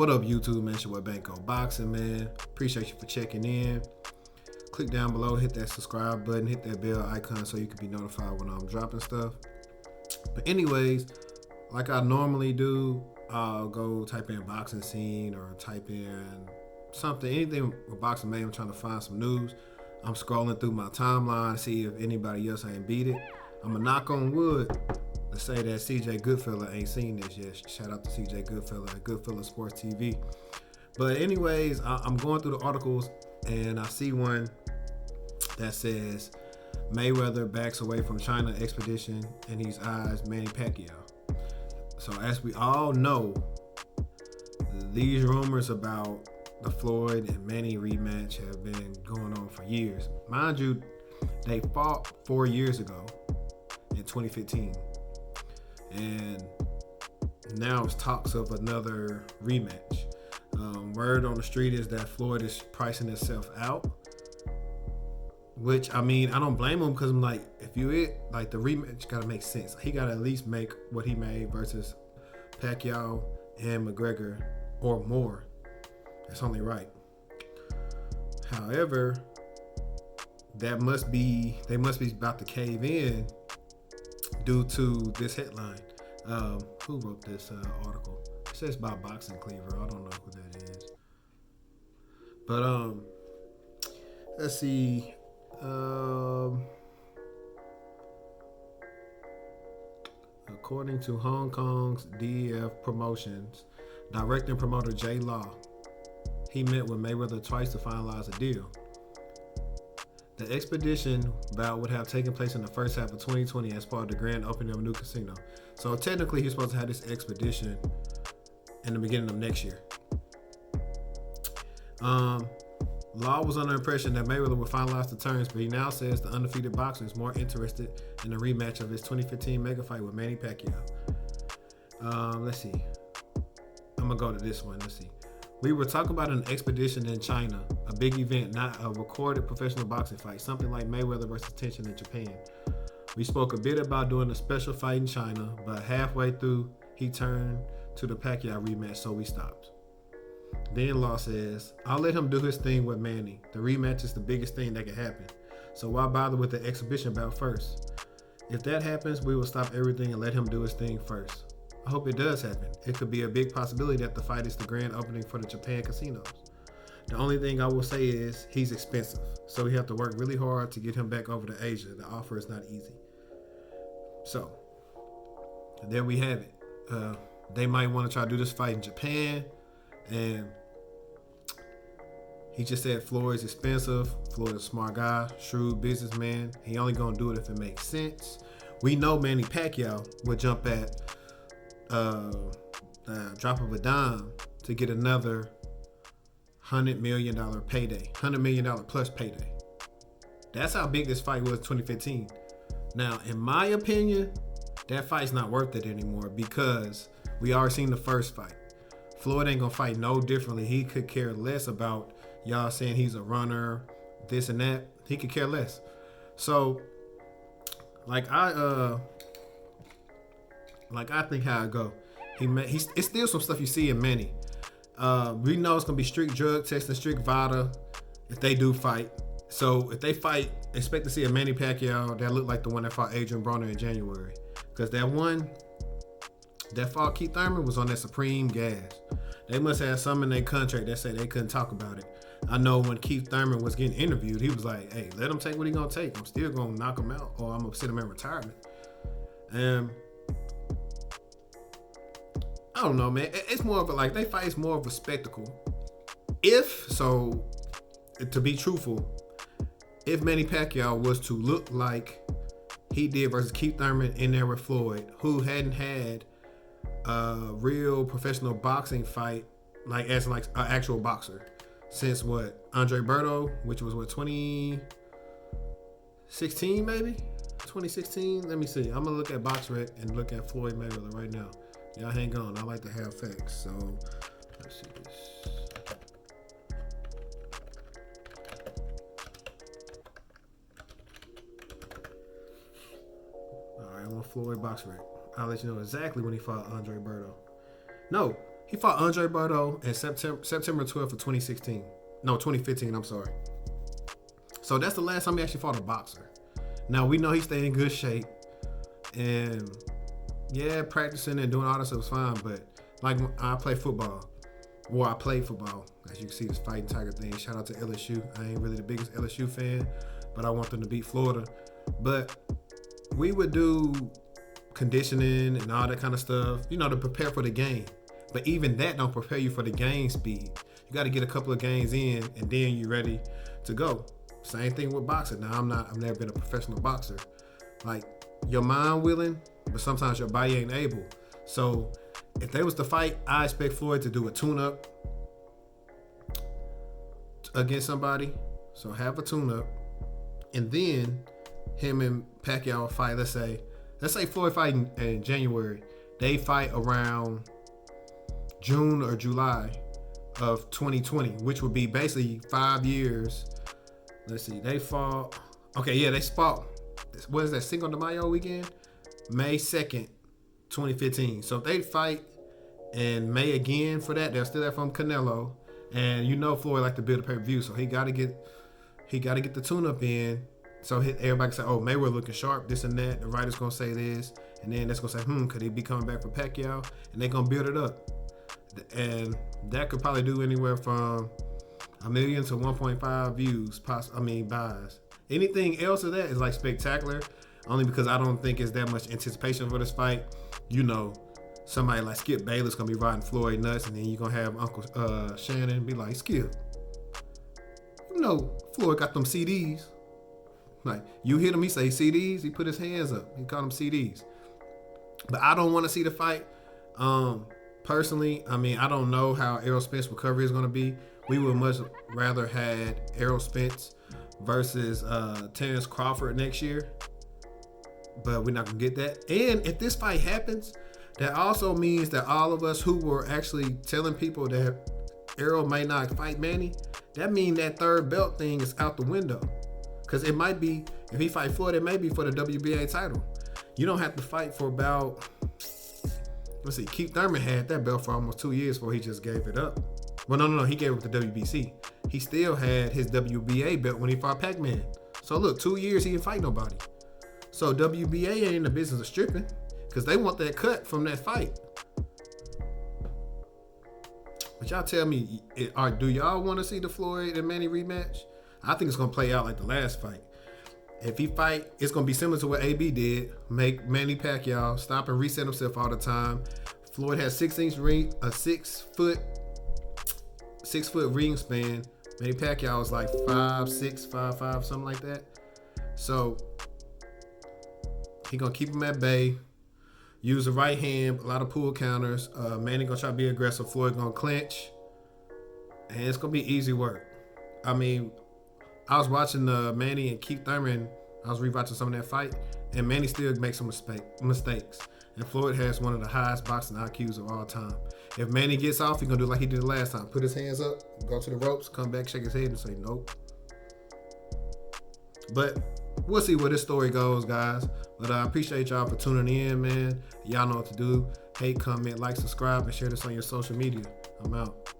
What up, YouTube, man? It's your boy Banco Boxing, man. Appreciate you for checking in. Click down below, hit that subscribe button, hit that bell icon so you can be notified when I'm dropping stuff. But anyways, like I normally do, I'll go type in boxing scene or type in something, anything with boxing maybe. I'm trying to find some news. I'm scrolling through my timeline to see if anybody else ain't beat it. I'm gonna knock on wood to say that CJ Goodfella ain't seen this yet. Shout out to CJ Goodfella at Goodfella Sports TV. But anyways, I'm going through the articles and I see one that says Mayweather backs away from China expedition and he's eyes Manny Pacquiao. So as we all know, these rumors about the Floyd and Manny rematch have been going on for years. Mind you, they fought 4 years ago in 2015. And now it's talks of another rematch. Word on the street is that Floyd is pricing himself out. Which, I mean, I don't blame him because I'm like, if you like the rematch gotta make sense. He gotta at least make what he made versus Pacquiao and McGregor or more. That's only right. However, they must be about to cave in due to this headline. Who wrote this article? It says by Boxing Cleaver. I don't know who that is. But let's see. According to Hong Kong's DEF Promotions, director and promoter Jay Law, he met with Mayweather twice to finalize a deal. The expedition bout would have taken place in the first half of 2020 as part of the grand opening of a new casino. So technically, he's supposed to have this expedition in the beginning of next year. Law was under the impression that Mayweather would finalize the terms, but he now says the undefeated boxer is more interested in a rematch of his 2015 mega fight with Manny Pacquiao. Let's see. I'm gonna go to this one. Let's see. We were talking about an expedition in China, a big event, not a recorded professional boxing fight, something like Mayweather versus Tension in Japan. We spoke a bit about doing a special fight in China, but halfway through, he turned to the Pacquiao rematch, so we stopped. Then Law says, I'll let him do his thing with Manny. The rematch is the biggest thing that can happen. So why bother with the exhibition bout first? If that happens, we will stop everything and let him do his thing first. I hope it does happen. It could be a big possibility that the fight is the grand opening for the Japan casinos. The only thing I will say is he's expensive, so we have to work really hard to get him back over to Asia. The offer is not easy. So, there we have it. They might want to try to do this fight in Japan, and he just said Floyd's expensive. Floyd is a smart guy, shrewd businessman. He only gonna do it if it makes sense. We know Manny Pacquiao would jump at drop of a dime to get another $100 million payday, $100 million plus payday. That's how big this fight was 2015. Now, in my opinion, that fight's not worth it anymore because we already seen the first fight. Floyd ain't gonna fight no differently. He could care less about y'all saying he's a runner, this and that. He could care less. So, I think how it go. It's still some stuff you see in Manny. We know it's gonna be strict drug testing, strict VADA if they do fight. So if they fight, expect to see a Manny Pacquiao that looked like the one that fought Adrian Broner in January. Because that one that fought Keith Thurman was on that supreme gas. They must have something in their contract that said they couldn't talk about it. I know when Keith Thurman was getting interviewed, he was like, hey, let him take what he gonna take. I'm still gonna knock him out or I'm gonna sit him in retirement. I don't know, man. It's more of a, they fight is more of a spectacle. To be truthful, if Manny Pacquiao was to look like he did versus Keith Thurman in there with Floyd, who hadn't had a real professional boxing fight, as an actual boxer, since Andre Berto, which was 2016 maybe? 2016? Let me see. I'm gonna look at BoxRec and look at Floyd Mayweather right now. Y'all hang on. I like to have facts. So let's see this. All right, I'm on Floyd BoxRec. I'll let you know exactly when he fought Andre Berto. No, He fought Andre Bardo in September 12th of 2016. No, 2015. I'm sorry. So that's the last time he actually fought a boxer. Now we know he stayed in good shape, and yeah, practicing and doing all that stuff was fine. But like I play football, or I played football. As you can see, this Fighting Tiger thing. Shout out to LSU. I ain't really the biggest LSU fan, but I want them to beat Florida. But we would do conditioning and all that kind of stuff, you know, to prepare for the game. But even that don't prepare you for the game speed. You got to get a couple of games in, and then you're ready to go. Same thing with boxing. Now I've never been a professional boxer. Like, your mind willing, but sometimes your body ain't able. So if they was to fight, I expect Floyd to do a tune-up against somebody. So have a tune-up, and then him and Pacquiao fight. Let's say Floyd fight in January. They fight around June or July of 2020, which would be basically 5 years. Let's see, they fought. Okay, yeah, they fought. What is that, Cinco de Mayo weekend? May 2nd, 2015. So if they fight in May again for that, they'll still have from Canelo. And you know Floyd like to build a pay-per-view, so he gotta get the tune-up in. So everybody can say, oh, Mayweather looking sharp, this and that. The writer's gonna say this, and then that's gonna say, could he be coming back for Pacquiao? And they're gonna build it up. And that could probably do anywhere from 1 million to 1.5 views, buys. Anything else of that is like spectacular, only because I don't think it's that much anticipation for this fight. You know, somebody like Skip Bayless gonna be riding Floyd nuts, and then you're gonna have Uncle Shannon be like, Skip, you know Floyd got them CDs. Like, you hit him, he say CDs, he put his hands up, he called them CDs. But I don't want to see the fight. Personally, I don't know how Errol Spence recovery is going to be. We would much rather had Errol Spence versus Terrence Crawford next year, but we're not going to get that. And if this fight happens, that also means that all of us who were actually telling people that Errol may not fight Manny, that means that third belt thing is out the window. Because it might be, if he fight Floyd, it may be for the WBA title. You don't have to fight for about, let's see, Keith Thurman had that belt for almost 2 years before he just gave it up. Well, no, he gave it to WBC. He still had his WBA belt when he fought Pac-Man. So look, 2 years he didn't fight nobody. So WBA ain't in the business of stripping, because they want that cut from that fight. But y'all tell me, do y'all want to see the Floyd and Manny rematch? I think it's going to play out like the last fight. If he fight, it's going to be similar to what AB did. Make Manny Pacquiao stop and reset himself all the time. Floyd has 6-inch ring, a 6 foot ring span. Manny Pacquiao is like 5'6", 5'5", something like that. So he going to keep him at bay. Use the right hand, a lot of pull counters. Manny going to try to be aggressive. Floyd going to clinch. And it's going to be easy work. I was watching Manny and Keith Thurman. I was rewatching some of that fight, and Manny still makes some mistakes. And Floyd has one of the highest boxing IQs of all time. If Manny gets off, he's going to do like he did the last time. Put his hands up, go to the ropes, come back, shake his head, and say nope. But we'll see where this story goes, guys. But I appreciate y'all for tuning in, man. Y'all know what to do. Hate, comment, like, subscribe, and share this on your social media. I'm out.